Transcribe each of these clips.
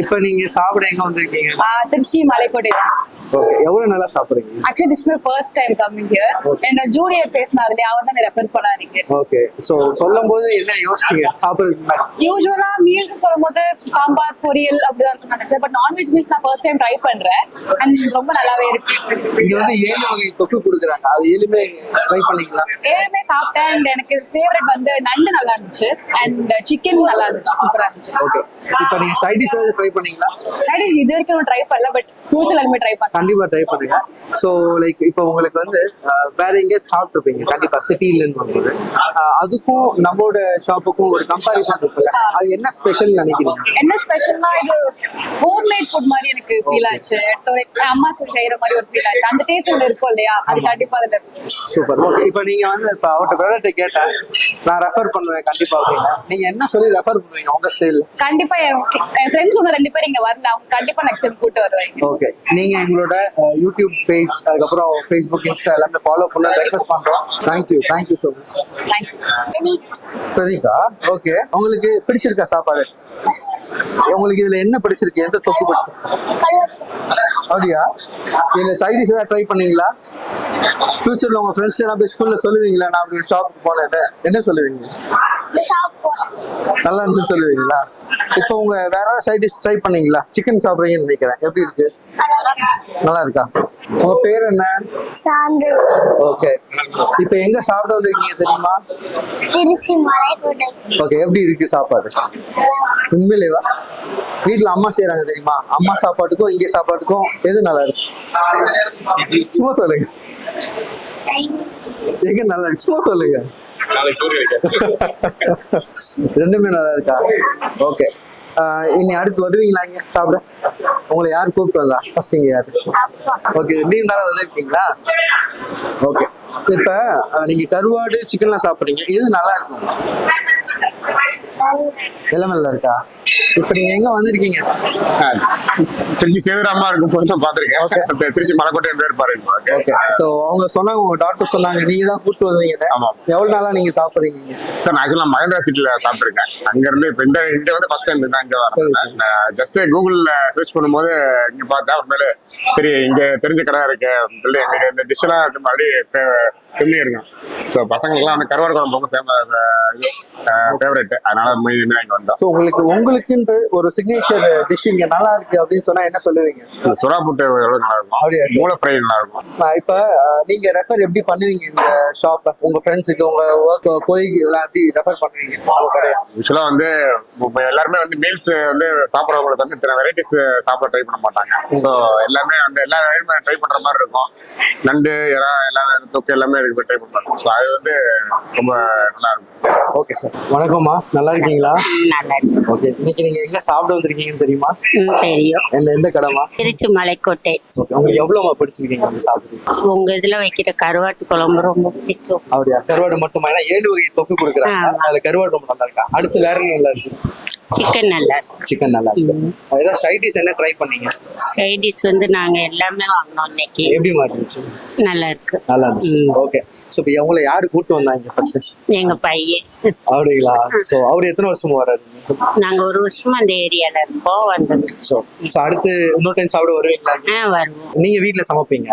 இப்போ நீங்க சாப்பிட எங்க வந்திருக்கீங்க? திருச்சி மலைக்கோட்டை. ஓகே, எவ்வளவு நல்லா சாப்பிடுறீங்க? Actually this my first time coming here. என்ன ஜூனியர் பேசினாரு இல்லையா, அவர் தான் ரெஃபர் பண்ணாரு. ஓகே, சோ சொல்லும்போது என்ன யோசிச்சீங்க சாப்பிடுறதுக்கு முன்னாடி? யூசுவலா மீல்ஸ் சொல்லும்போது சாம்பார் பொரியல் அப்படிதான் இருக்கும் நினைச்சேன். பட் நான்வெஜ் மீல்ஸ் நான் ஃபர்ஸ்ட் டைம் ட்ரை பண்றேன் அண்ட் ரொம்ப நல்லாவே இருக்கு. இங்க வந்து 7 வகை தொக்கு கொடுக்குறாங்க, அது 7மே ட்ரை பண்ணீங்களா? 7மே சாப்பிட்டேன் அண்ட் எனக்கு ஃபேவரட் வந்து நண்டு நல்லா இருந்துச்சு அண்ட் சிக்கன் நல்லா இருந்துச்சு, சூப்பரா இருந்துச்சு. ஓகே, இப்போ நீங்க சைட் டிஷ் ட்ரை பண்ணீங்களா? சைட் டிஷ் இது வரைக்கும் ட்ரை பண்ணல, பட் ஃபியூச்சர்ல இனிமே ட்ரை பண்ணேன். கண்டிப்பா ட்ரை பண்ணுங்க. ஸோ லைக் இப்போ உங்களுக்கு வந்து வேற எங்கேயாவது சாப்பிட்டுருப்பீங்க கண்டிப்பா சிட்டிலேருந்து வரும்போது, அதுக்கும் நம்மளோட ஷாப்புக்கும் ஒரு கம்பாரிசன் இருக்குல்ல, அது என்ன ஸ்பெஷல் நினைக்கிறீங்க? என்ன ஸ்பெஷல்னா இது ஹோம்மேட் ஃபுட் மாதிரி எனக்கு ஃபீல் ஆச்சு. அம்மா செய்யற மாதிரி ஒரு ஃபீல் ஆச்சு. அந்த டேஸ்ட் ஒன்று இருக்கும் இல்லையா, அது கண்டிப்பா அதுல இருக்கு. சூப்பர். ஓகே, இப்போ நீங்க வந்து இப்போ அவர்கிட்ட பிரதர்கிட்ட கேட்டேன் நான் ரெஃபர் பண்ணுவேன் கண்டிப்பா அப்படின்னு, நீங்க என்ன சொல்லி ரெஃபர் பண்ணுவீங்க உங்க ஸ்டைல்? கண்டிப்பா என் ஃப்ரெண்ட்ஸ் ஒன்று 2 பேர் இங்க வரல, அவங்க கண்டிப்பா நெக்ஸ்ட் டைம் கூட்டு வருவாங்க. ஓகே, நீங்க எங்களோட யூடியூப் பேஜ் அதுக்கப்புறம் ஃபேஸ்புக் இன்ஸ்டா எல்லாமே ஃபாலோ பண்ண ரெக்வெஸ்ட் பண்றோம். Thank you so much. Thank you. Prateeka, okay, உங்களுக்கு பிடிச்சிருக்கா சாப்பாடு? உங்களுக்கு இதுல என்ன பிடிச்சிருக்கு? எந்த தொக்கு பிடிச்சிருக்கு? அப்படியா? இதுல சைட் டிஷ் ஏதாவது ட்ரை பண்ணீங்களா? ஃபியூச்சர்ல உங்க ஃப்ரெண்ட்ஸ் எல்லாம் போய் ஸ்கூல்ல சொல்லுவீங்களா நான் அப்படி ஷாப்புக்கு போனேன்னு? என்ன சொல்லுவீங்க? நல்லா இருந்துச்சுன்னு சொல்லுவீங்களா? இப்போ உங்க வேற ஏதாவது சைட் டிஷ் ட்ரை பண்ணீங்களா? சிக்கன் சாப்பிட்றீங்கன்னு நினைக்கிறேன், எப்படி இருக்கு? நல்லா இருக்கா? உங்க பேர் என்ன? சாந்து. ஓகே, இப்போ எங்க சாப்பிட வந்திருக்கீங்க தெரியுமா? திருச்சி மலைக்கோட்டை. ஓகே, எப்படி இருக்கு சாப்பாடு? உண்மையிலேவா? வீட்டுல அம்மா செய்யறாங்க தெரியுமா, அம்மா சாப்பாட்டுக்கும் இங்கே சாப்பாட்டுக்கும் எது நல்லா இருக்கு? சும்மா சொல்லுங்க, எங்க நல்லா இருக்கு சும்மா சொல்லுங்க. ரெண்டுமே நல்லா இருக்கா? ஓகே, இனி அடுத்து வருவீங்களா இங்க சாப்பிட? உங்களை யார் கூப்பிட்டு வந்தா ஃபர்ஸ்ட் இங்க யாரு? ஓகே, லீவ்னால வந்திருக்கீங்களா? ஓகே, இப்ப நீங்க கருவாடு சிக்கன்லாம் சாப்பிடுறீங்க, எது நல்லா இருக்கும்? எல்லாமே நல்லா இருக்கா? இப்ப நீங்க எங்க வந்திருக்கீங்க? திருச்சி சேதுராமா இருக்கும் போது தான் பாத்திருக்கேன். திருச்சி மலைக்கோட்டை பேர் பாருங்க. ஓகே, சோ அவங்க சொன்னாங்க, உங்க டாக்டர் சொன்னாங்க நீங்க தான் கூட்டு வந்தீங்க. ஆமா. எவ்வளவு நாளா நீங்க சாப்பிடுறீங்க? சார் நான் ஆக்சுவலா மகேந்திரா சிட்டில சாப்பிட்டுருக்கேன். அங்க இருந்து இப்ப இந்த வந்து ஃபர்ஸ்ட் டைம் தான் இங்க வரேன். ஜஸ்ட் கூகுள்ல சர்ச் பண்ணும்போது இங்க பார்த்தா உண்மையிலே சரி இங்க தெரிஞ்ச கடை இருக்கு அப்படின்னு சொல்லி எங்களுக்கு இந்த டிஷ் எல்லாம் மறுபடியும் கம்மியா இருக்கும். ஸோ பசங்களுக்குலாம் அந்த கருவாடு குழம்பு ரொம்ப ஃபேவரட், அதனால இங்க வந்தோம். ஸோ உங்களுக்குன்ற ஒரு சிக்னேச்சர் டிஷ் இங்க நல்லா இருக்கு அப்படின்னு சொன்னா என்ன சொல்லுவீங்க? சுறா புட்டு எவ்வளவு நல்லா இருக்கும், அப்படியா? மூளை ஃப்ரை நல்லா இருக்கும். இப்ப நீங்க ரெஃபர் எப்படி பண்ணுவீங்க இந்த ஷாப்பை? உங்க ஃப்ரெண்ட்ஸுக்கு உங்க ஒர்க் கொலீக் எல்லாம் எப்படி ரெஃபர் பண்ணுவீங்க உங்க கடையை? யூஸ்வலா வந்து எல்லாருமே வந்து மீல்ஸ் வந்து சாப்பிட்றவங்களுக்கு வந்து இத்தனை வெரைட்டிஸ் சாப்பிட ட்ரை பண்ண மாட்டாங்க. ஸோ எல்லாமே அந்த எல்லா வேலையுமே ட்ரை பண்ற மாதிரி இருக்கும். நண்டு எல்லாமே தொக்கு எல்லாமே ட்ரை பண்ணுவாங்க. ஸோ அது வந்து ரொம்ப நல்லா இருக்கும். ஓகே சார், வணக்கம்மா, நல்லா இருக்கீங்களா? நல்லா இருக்கு. ஓகே, இன்னைக்கு நீங்க எங்க சாப்பிட வந்திருக்கீங்கன்னு தெரியுமா? தெரியும். எந்த கடைமா? திருச்சி மலைக்கோட்டை. ஓகே, உங்களுக்கு எவ்வளவு பிடிச்சிருக்கீங்க வந்து சாப்பிடுறீங்க? உங்க இதுல வைக்கிற கருவாட்டு குழம்பு ரொம்ப பிடிக்கும். அப்படியா? கருவாடு மட்டுமா? ஏன்னா 7 வகை தொக்கு கொடுக்குறாங்க, அதுல கருவாடு ரொம்ப நல்லா இருக்கா? அடுத்து வேற என்ன நல்லா இருக்கு? சிக்கன் நல்லா இருக்கு. சிக்கன் நல்லா இருக்கு. ஏதாவது சைட் டிஷ் என்ன ட்ரை பண்ணீங்க? சைட் டிஷ் வந்து நாங்க எல்லாமே வாங்கினோம் இன்னைக்கு. எப்படி இருந்துச்சு? நல்லா இருக்கு. நல்லா இருந்துச்சு. ஓகே, சோ இப்போ உங்களை யாரு கூட்டு வந்தாங்க ஃபர்ஸ்ட்? எங்க பையன். அப்படிங்களா? சோ அவர் எத்தனை வருஷமா வராரு? நாங்க 1 வருஷமா அந்த ஏரியால இருக்கோம். வந்தோம். சோ அடுத்து இன்னொரு டைம் சாப்பிட வருவீங்களா? வருவோம். நீங்க வீட்ல சமைப்பீங்க?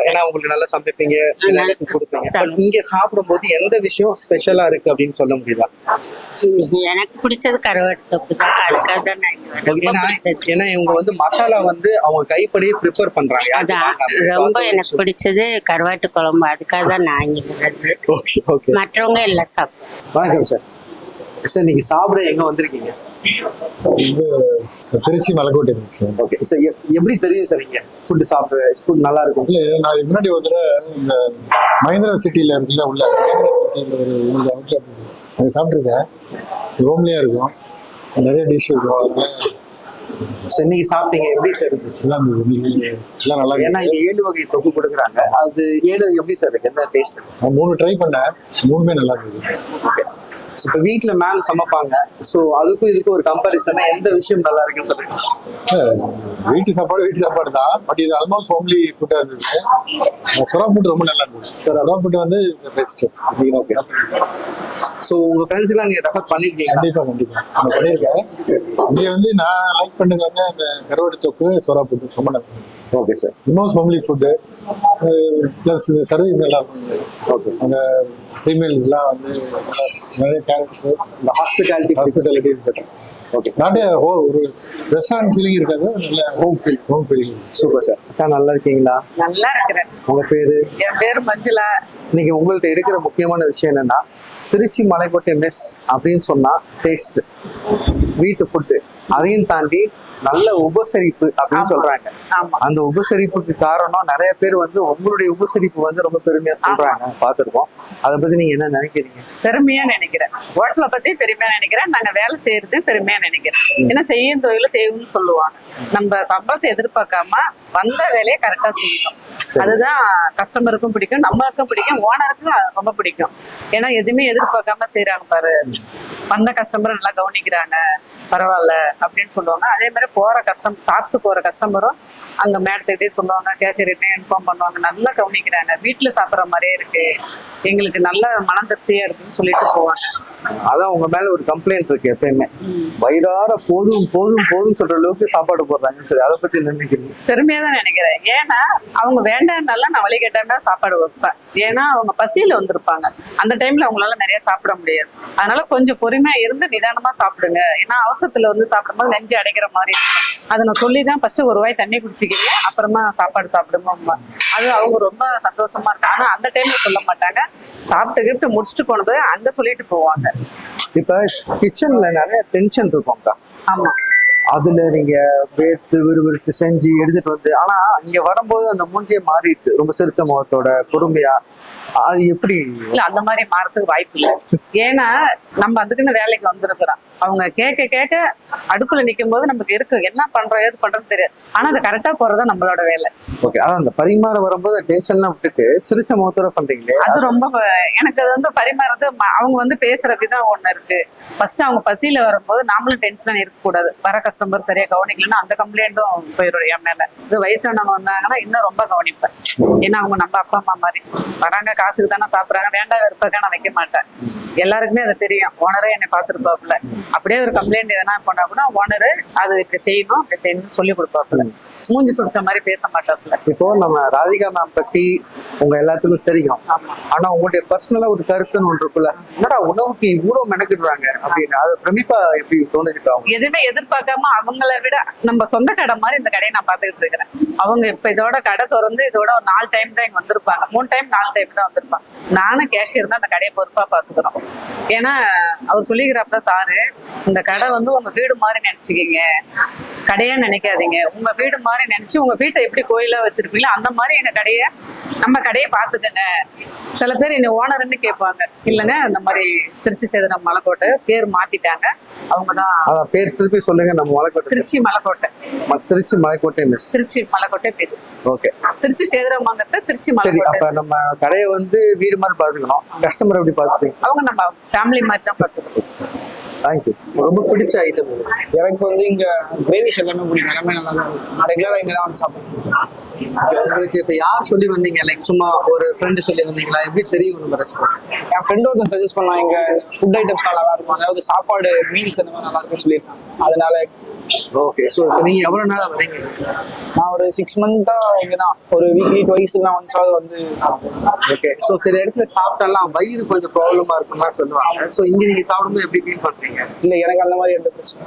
ஏன்னா உங்களுக்கு நல்லா சமைப்பீங்க, எல்லாருக்கும் கொடுப்பீங்க. பட் இங்க சாப்பிடும்போது எந்த விஷயம் ஸ்பெஷலா இருக்கு அப்படின்னு சொல்ல முடியுதா? எனக்கு பிடிச்சது கருவாட்டு தொக்கு தான். அதுக்காக தான் நான் இங்க வரேன். ஏன்னா இவங்க வந்து மசாலா வந்து அவங்க கைப்படியே ப்ரிப்பேர் பண்றாங்க. ரொம்ப எனக்கு பிடிச்சது கருவாட்டு குழம்பு, அதுக்காக தான் நான் இங்க வர்றது. மற்றவங்க எல்லாம் சாப்பிடுவோம். வணக்கம் சார். சார் நீங்க சாப்பிட எங்க வந்திருக்கீங்க? திருச்சி மலைக்கோட்டை சார். ஓகே சார், எப்படி தெரியும் சார் இங்க ஃபுட் சாப்பிட்ற ஃபுட் நல்லா இருக்கும்? இல்லை, நான் இதுக்கு முன்னாடி ஒரு தடவை இந்த மகேந்திரா சிட்டியில் இருக்குல்ல, உள்ள மகேந்திரா சிட்டியில் ஒரு அவுட்லெட் அங்கே சாப்பிட்ருக்கேன். ஹோம்லியாக இருக்கும், நிறைய டிஷ் இருக்கும். அதனால சார் நீங்க சாப்பிட்டீங்க, எப்படி சார் இருந்துச்சு? எல்லாம் இருந்தது, எல்லாம் நல்லா. ஏன்னா இங்க 7 வகை தொக்கு கொடுக்குறாங்க, அது 7 எப்படி சார் இருக்கு? என்ன டேஸ்ட்? நான் 3 ட்ரை பண்ணேன், 3மே நல்லா இருந்தது. ஓகே, இப்போ வீட்ல மேம் சமைப்பாங்க, ஸோ அதுக்கும் இதுக்கும் ஒரு கம்பேரிசனா எந்த விஷயம் நல்லா இருக்குன்னு சொல்லுங்க. வீட்டு சாப்பாடு தான், பட் இது ஆல்மோஸ்ட் ஹோம்லி ஃபுட்டாக இருந்தது. சுறா புட்டு ரொம்ப நல்லா இருந்தது. சுறா புட்டு வந்து பெஸ்ட்டு. ஓகே. ஸோ உங்க ஃப்ரெண்ட்ஸ்லாம் நீங்க ரெஃபர் பண்ணிருக்கீங்க? கண்டிப்பா நான் பண்ணியிருக்கேன். இங்கே வந்து நான் லைக் பண்ணது வந்து அந்த கருவாடு தொக்கு, சுறா புட்டு ரொம்ப நல்லா இருந்தது. Okay sir. Almost homely food plus service நல்லா இருக்கும். ஓகே. அந்த ஃபீமேல்ஸ்லாம் வந்து நிறைய கேரக்டர், இந்த hospitality is better. Okay. Not ஒரு ரெஸ்டாரண்ட் ஃபீலிங் இருக்காது, நல்ல ஹோம் ஃபீலிங். Super sir. அக்கா நல்லா இருக்கீங்களா? நல்லா இருக்கிறேன். உங்க பேரு? என் பேர் மஞ்சுளா. இன்னைக்கு உங்கள்ட்ட இருக்கிற முக்கியமான விஷயம் என்னன்னா, திருச்சி மலைக்கோட்டை மெஸ் அப்படின்னு சொன்னா டேஸ்ட், வீட்டு ஃபுட்டு, அதையும் தாண்டி நல்ல உபசரிப்பு அப்படின்னு சொல்றாங்க. ஆமா. அந்த உபசரிப்புக்கு காரணம் நிறைய பேர் வந்து உங்களுடைய உபசரிப்பு வந்து ரொம்ப பெருமையா சொல்றாங்க, பார்த்திருக்கோம். அதை பத்தி நீங்க என்ன நினைக்கிறீங்க? பெருமையா நினைக்கிறேன். ஹோட்டலை பத்தி பெருமையா நினைக்கிறேன். நாங்க வேலை செய்யறது பெருமையா நினைக்கிறேன். ஏன்னா செய்யும் தொழில தேவைன்னு சொல்லுவாங்க. நம்ம சம்பளத்தை எதிர்பார்க்காம வந்த வேலையை கரெக்டா செய்யணும். அதுதான் கஸ்டமருக்கும் பிடிக்கும், நம்மளுக்கும் பிடிக்கும், ஓனருக்கும் ரொம்ப பிடிக்கும். ஏன்னா எதுவுமே எதிர்பார்க்காம செய்யறாங்க பாரு, வந்த கஸ்டமரை நல்லா கவனிக்கிறாங்க, பரவாயில்ல அப்படின்னு சொல்லுவாங்க. அதே மாதிரி சாப்பிட்டு போற கஸ்டமரும் அங்க மேடத்துக்கிட்டே சொல்லுவாங்க, கேஷியர்கிட்டே இன்ஃபார்ம் பண்ணுவாங்க, நல்லா கவனிக்கிறாங்க, வீட்டுல சாப்பிட்ற மாதிரியே இருக்கு, எங்களுக்கு நல்ல மனம் திருப்தியா இருக்குன்னு சொல்லிட்டு போவாங்க. அதான் உங்க மேல ஒரு கம்ப்ளைண்ட் இருக்கு எப்பயுமே, வயிறார போதும் போதும் போதும் சொல்ற அளவுக்கு சாப்பாடு போடுறாங்க. சரி, அதை பத்தி நினைக்கிறீங்க? பெருமையா தான் நினைக்கிறேன். ஏன்னா அவங்க வேண்டாம்னால நான் வழி கேட்டாம சாப்பாடு வைப்பேன். ஏன்னா அவங்க பசியில வந்திருப்பாங்க, அந்த டைம்ல அவங்களால நிறைய சாப்பிட முடியாது. அதனால கொஞ்சம் பொறுமையா இருந்து நிதானமா சாப்பிடுங்க. ஏன்னா அவசரத்துல வந்து சாப்பிடும்போது நெஞ்சு அடைக்கிற மாதிரி இருக்கும். அதை நான் சொல்லிதான் ஃபர்ஸ்ட் ஒரு வாய் தண்ணி குடிச்சிக்கிறீங்க, அப்புறமா சாப்பாடு சாப்பிடுமா. அது அவங்க ரொம்ப சந்தோஷமா இருக்கு. ஆனா அந்த டைம்ல சொல்ல மாட்டாங்க, சாப்பிட்டு முடிச்சுட்டு போனது அங்க சொல்லிட்டு போவாங்க. இப்ப கிச்சன்ல நிறைய டென்ஷன் இருக்கும்க்கா. ஆமா. அதுல நீங்க வேர்த்து விறுவிறுத்து செஞ்சு எடுத்துட்டு வந்து, ஆனா இங்க வரும்போது அந்த மூஞ்சியே மாறிட்டு ரொம்ப சிரிச்ச முகத்தோட பொறுமையா, அது எப்படி? இல்ல, அந்த மாதிரி மாறதுக்கு வாய்ப்பு இல்லை. ஏன்னா நம்ம அதுக்குன்னு வேலைக்கு வந்திருக்கிறோம். அவங்க கேட்க அடுப்புல நிக்கும் போது நமக்கு இருக்கு என்ன பண்றோம் ஏது பண்றோம்னு தெரியாது. ஆனா அதை கரெக்டா போறதுதான் நம்மளோட வேலை. ஓகே. அதான் அந்த பரிமாற வரும்போது டென்ஷன்லாம் விட்டுட்டு சிரிச்ச முகத்தோட பண்றீங்களே, அது ரொம்ப எனக்கு அது வந்து பரிமாறது. அவங்க வந்து பேசுற விதம் ஒண்ணு இருக்கு. ஃபர்ஸ்ட் அவங்க பசியில வரும்போது நாமளும் டென்ஷனா இருக்கக்கூடாது. வர கஸ்டமர் சரியா கவனிக்கலன்னா அந்த கம்ப்ளைண்ட்டும் போயிடும் என் மேல. இது வயசானவங்க வந்தாங்கன்னா இன்னும் ரொம்ப கவனிப்பேன். ஏன்னா அவங்க நம்ம அப்பா அம்மா மாதிரி வராங்க, காசுக்கு தானே சாப்பிடுறாங்க, வேண்டாம் இருப்பதா நான் வைக்க மாட்டேன். எல்லாருக்குமே அது தெரியும். ஓனரே என்னை பார்த்துருப்பாப்புல. அப்படியே ஒரு கம்ப்ளைண்ட் எதனா பண்ணா கூட ஓனரு அது இப்படி செய்யணும்னு சொல்லி கொடுப்பாப்புல. மூஞ்சி சுடிச்ச மாதிரி பேச மாட்டாப்புல. இப்போ நம்ம ராதிகா மேம் பத்தி உங்க எல்லாத்துக்கும் தெரியும். ஆனா உங்களுடைய பர்சனலா ஒரு கருத்துன்னு ஒன்று இருக்குல்ல, என்னடா உணவுக்கு இவ்வளவு மெனக்கிடுறாங்க அப்படின்னு, அது பிரமிப்பா எப்படி தோணுச்சுக்கா? எதுவுமே எதிர்பார்க்காம அவங்கள விட நம்ம சொந்த கடை மாதிரி இந்த கடையை நான் பார்த்துக்கிட்டு இருக்கிறேன். அவங்க இப்ப இதோட கடை திறந்து இதோட ஒரு 4 டைம் தான் இங்க வந்திருப்பாங்க. 3 டைம் 4 டைம் தான் வந்திருப்பாங்க. நானும் கேஷியர் தான் அந்த கடையை பொறுப்பா பாத்துக்கிறோம். ஏன்னா அவர் சொல்லிக்கிறப்ப, சாரு இந்த கடை வந்து உங்க வீடு மாதிரி நினைச்சுக்கிங்க, கடையா நினைக்காதீங்க. உங்க வீடு மாதிரி நினைச்சு உங்க வீட்டை எப்படி கோயிலா வச்சிருப்பீங்களோ அந்த மாதிரி எங்க நம்ம கடையை பாத்துக்கங்க. சில பேர் என்ன ஓனர்ன்னு கேட்பாங்க. இல்லைங்க, அந்த மாதிரி திருச்சி சேதுரம் மலைக்கோட்டை பேர் மாத்திட்டாங்க. அவங்கதான் பேர் திருப்பி சொல்லுங்க. நம்ம மலைக்கோட்டை, திருச்சி மலைக்கோட்டை, திருச்சி மலைக்கோட்டை மிஸ். திருச்சி மலைக்கோட்டை பேஸ். ஓகே. திருச்சி சேதுரமாங்கிறது திருச்சி சரி, மலைக்கோட்டை. அப்ப நம்ம கடையை வந்து வீடு மாதிரி பாத்துக்கணும், கஸ்டமர் எப்படி பாத்துப்பீங்க? அவங்க நம்ம ஃபேமிலி மாதிரி தான் பார்த்துக்கணும். தேங்க்யூ. ரொம்ப பிடிச்ச ஐட்டம்? எனக்கு வந்து இங்க கிரேவிஸ் எல்லாமே பிடிக்கும், எல்லாமே நல்லா தான் இருக்கும். நான் ரெகுலரா இங்க தான் வந்து சாப்பிடுவேன். உங்களுக்கு இப்ப யார் சொல்லி வந்தீங்க? லைக் சும்மா ஒரு ஃப்ரெண்டு சொல்லி வந்தீங்களா? எப்படி தெரியும் நம்ம ரெஸ்டாரண்ட்? என் ஃப்ரெண்ட் ஒருத்தன் சஜஸ்ட் பண்ணான், இங்க ஃபுட் ஐட்டம்ஸ் நல்லா இருக்கும், அதாவது சாப்பாடு மீல்ஸ் அந்த மாதிரி நல்லா இருக்கும்னு சொல்லியிருக்காங்க. அதனால ஓகே. ஸோ நீங்க எவ்வளவு நாளா வரீங்க? நான் ஒரு 6 மந்த்தா இங்க தான், ஒரு வீக்லி ட்வைஸ் நான் ஒன்ஸாவது வந்து சாப்பிடுவேன். ஓகே. ஸோ சில இடத்துல சாப்பிட்டாலாம் வயிறு கொஞ்சம் ப்ராப்ளமா இருக்குமா சொல்லுவாங்க. ஸோ இங்க நீங்க சாப்பிடும்போது எப்படி ஃபீல் பண்றீங்க? இல்லை, எனக்கு அந்த மாதிரி எந்த பிரச்சனை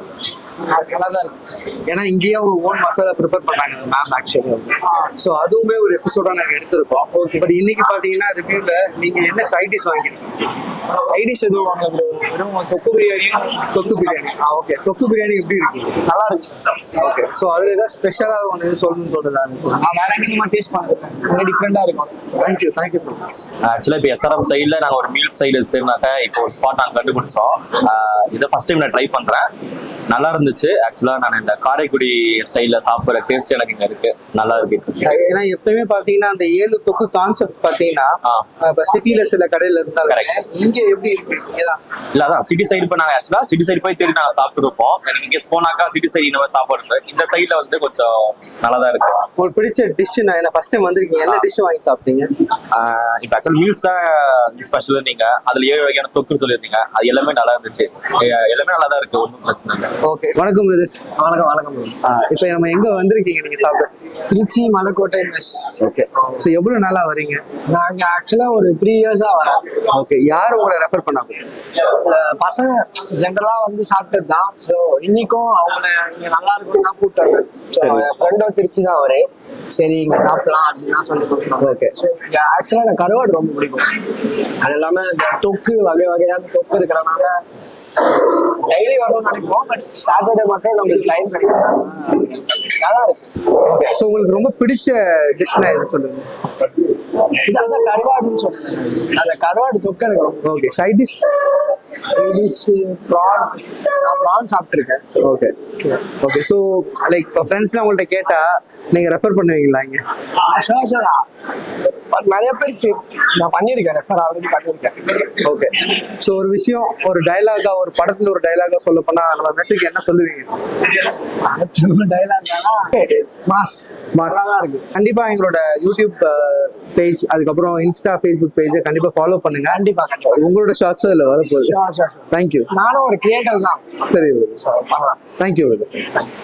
நல்லா தான் இருக்கு. ஏன்னா இங்கேயே அவங்க ஓன் மசாலா ப்ரிப்பேர் பண்ணாங்க மேம் ஆக்சுவலி. ஸோ அதுவுமே ஒரு எபிசோடா நாங்கள் எடுத்திருக்கோம். ஓகே. பட் இன்னைக்கு பாத்தீங்கன்னா ரிவ்யூல நீங்க என்ன சைட் டிஷ் வாங்கிருக்கீங்க? சைடிஷ் எதுவும் வாங்கல ப்ரோ, வெறும் தொக்கு பிரியாணியும். தொக்கு பிரியாணி. ஓகே. தொக்கு பிரியாணி எப்படி இருக்கு? நல்லா இருக்கு. ஓகே. ஸோ அதுல ஏதாவது ஸ்பெஷலா ஒன்று சொல்லணும்னு தோணுதா? நான் வேற எங்கேயும் இந்த மாதிரி டேஸ்ட் பண்ணிருக்கேன், கொஞ்சம் டிஃப்ரெண்டா இருக்கும். Thank you so much. ஆக்சுவலாக இப்போ எஸ்ஆர்எம் சைடில் நாங்கள் ஒரு மீல் சைடு எடுத்துனாக்க இப்போ ஒரு ஸ்பாட் நாங்கள் கண்டுபிடிச்சோம். இதை ஃபர்ஸ்ட் டைம் நான் ட்ரை பண்ணுறேன். நல்லா இருந்துச்சு. ஆக்சுவலா நான் இந்த காரைக்குடி ஸ்டைல்ல சாப்பிடுற டேஸ்ட் எனக்கு இங்க இருக்கு, நல்லா இருக்கு. ஏன்னா எப்பயுமே பாத்தீங்கன்னா அந்த 7 தொக்கு கான்செப்ட் பாத்தீங்கன்னா இப்ப சிட்டில சில கடையில இருந்தாலும் இங்க எப்படி இருக்கு இங்கதான் இல்ல அதான் சிட்டி சைடு இப்ப நாங்க ஆக்சுவலா சிட்டி சைடு போய் தேடி நாங்க சாப்பிட்டுருப்போம். எனக்கு இங்க போனாக்கா சிட்டி சைடு இந்த மாதிரி சாப்பாடு இருக்கு. இந்த சைட்ல வந்து கொஞ்சம் நல்லா தான் இருக்கு. உங்களுக்கு பிடிச்ச டிஷ் நான் என்ன ஃபர்ஸ்ட் டைம் வந்திருக்கீங்க, என்ன டிஷ் வாங்கி சாப்பிட்டீங்க? இப்ப ஆக்சுவல் மீல்ஸ் ஸ்பெஷல் நீங்க அதுல 7 வகையான தொக்குன்னு சொல்லியிருந்தீங்க. அது எல்லாமே நல்லா இருந்துச்சு, எல்லாமே நல்லா தான் இருக்கு, ஒன்றும் பிரச்சனை இல்லை. ஓகே, வணக்கம் பிரதர். வணக்கம் வணக்கம். இப்போ நம்ம எங்க வந்திருக்கீங்க நீங்க சாப்பிட? திருச்சி மலைக்கோட்டை மெஸ். ஓகே, ஸோ எவ்வளவு நாளா வரீங்க? நாங்க ஆக்சுவலா ஒரு 3 இயர்ஸா வரோம். ஓகே, யார் உங்களை ரெஃபர் பண்ணாங்க? பசங்க ஜென்ரலா வந்து சாப்பிட்டது தான். ஸோ இன்னைக்கும் அவங்கள இங்க நல்லா இருக்குன்னு தான் கூப்பிட்டாங்க. ஃப்ரெண்டோ திருச்சி தான் அவரு. சரி இங்க சாப்பிடலாம் அப்படின்னு தான் சொல்லி கொடுத்தாங்க. ஓகே, ஸோ இங்க ஆக்சுவலா எனக்கு கருவாடு ரொம்ப பிடிக்கும். அது இல்லாம இந்த தொக்கு வகை வகையான தொக்கு இருக்கிறனால டெய்லி வரணும்னு நினைப்போம். பட் சாட்டர்டே மட்டும் நம்மளுக்கு டைம் கிடைக்கும். நல்லா இருக்கு. ஓகே, ஸோ உங்களுக்கு ரொம்ப பிடிச்ச டிஷ்னா எது சொல்லுங்க? இதான் கருவாடுன்னு சொல்லுங்க. அந்த கருவாடு தொக்கு எனக்கு ரொம்ப. Okay, side dish? ப்ரான். நான் ப்ரான் சாப்பிட்டுருக்கேன். ஓகே ஓகே, ஸோ லைக் இப்போ ஃப்ரெண்ட்ஸ்லாம் உங்கள்கிட்ட கேட்டா நீங்க ரெஃபர் பண்ணுவீங்களா இங்க? ஷோரா நிறைய பேருக்கு நான் பண்ணியிருக்கேன், ரெஃபர் ஆல்ரெடி பண்ணியிருக்கேன். ஓகே, ஸோ ஒரு விஷயம், ஒரு டைலாகா, ஒரு படத்துல ஒரு டைலாகா சொல்ல போனா நம்ம மெசேஜ் என்ன சொல்லுவீங்க? டைலாக் மாஸ் மாஸ் இருக்கு. கண்டிப்பா எங்களோட யூடியூப் பேஜ், அதுக்கப்புறம் இன்ஸ்டா, ஃபேஸ்புக் பேஜை கண்டிப்பா ஃபாலோ பண்ணுங்க. கண்டிப்பா கண்டிப்பா உங்களோட ஷார்ட்ஸும் இதுல வரப்போகுது. தேங்க்யூ. நானும் ஒரு கிரியேட்டர் தான். சரி, தேங்க்யூ.